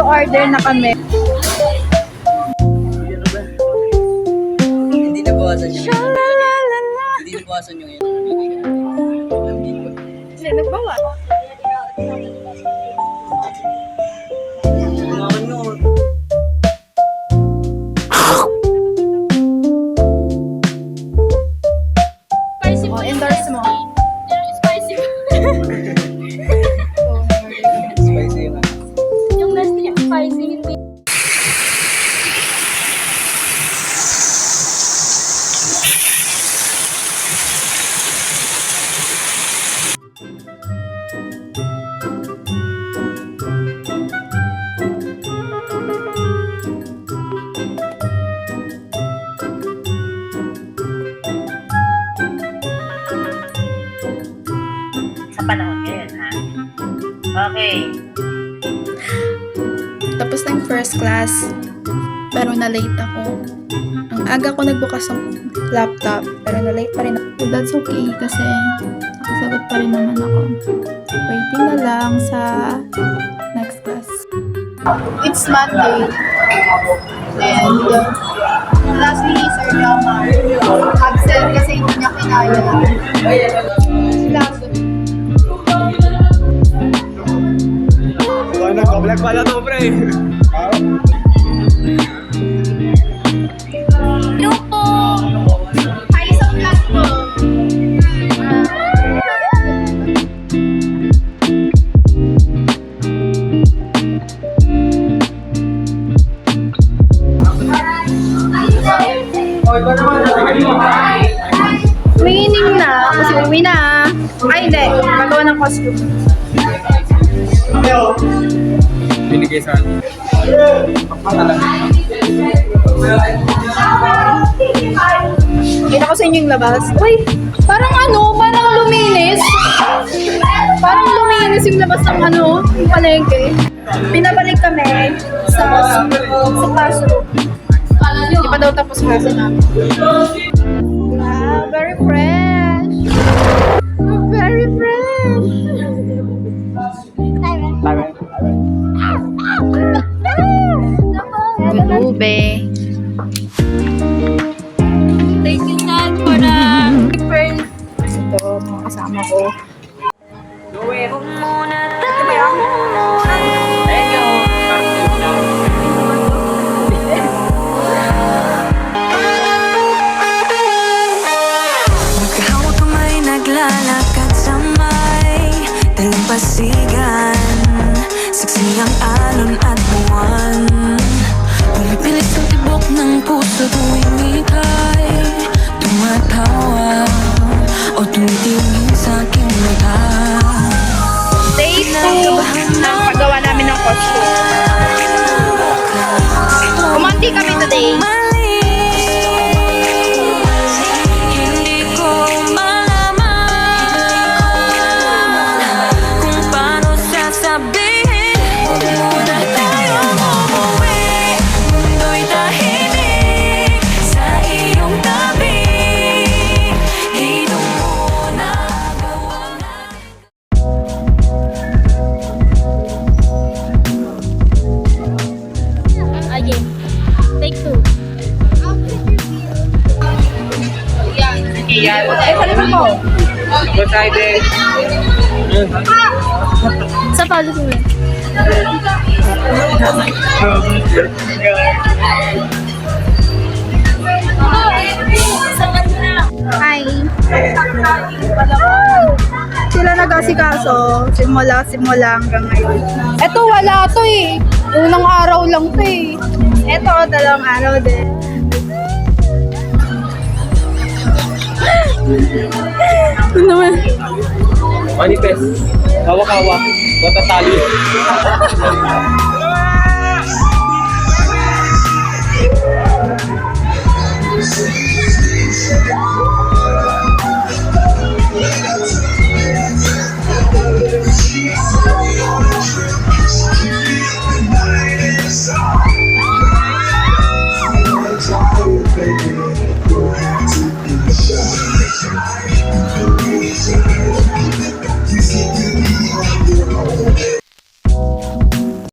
Order na kami. Hindi na bawasan yung Hindi na bawasan yung yun. Hindi, nagbawa. Oh, endorse mo. Spicy. Spicy yun. Yung last yung spicy, hindi. Sa panahon ngayon, ha? Okay. Tapos na yung first class, pero na-late ako. Ang aga ko nagbukas ng laptop, pero na-late pa rin ako. But that's okay kasi nakasagot pa rin naman ako. Waiting na lang sa next class. It's Monday. And lastly, Sir Yamar. Absent kasi hindi niya kinaya. Last. Nagpa-vlog pala to, pre. Hello po! Hi sa vlog po! Umiining na kasi uwi na. Ay hindi, magawa ng costume. Binigay sa akin. Kita ko sa inyo yung labas. Uy, parang luminis. Parang luminis yung labas ng yung palengke. Pinabalik kami sa classroom. Di pa daw tapos klase namin. Wow, very fresh. Very fresh. Gulube. Thank you, Dad, for the first. Ito, mga kasama ko. Magkahawak kamay, naglalakad sa may dalampasigan. Saksi ang alon at buwan. Pumipilit sa tibok ng puso tuwing ika'y tumatawa o tumitingin sa aking mata. Day 2 ng paggawa namin ng costume. Kumanti kami today. Hindi ko malaman kung paano sasabihin. Huwag muna tayong umuwi. Mundo'y tahimik sa iyong tabi. Dito muna gawa Again. Take 2. Ay, salita mo. Excited. Sa palo ko. Sila nag-asikaso, simula hanggang ngayon. Eto, wala to eh. Unang araw lang to eh. Eto, 2 araw din. Ano naman? Manifest. Hawak-hawak. Matatali.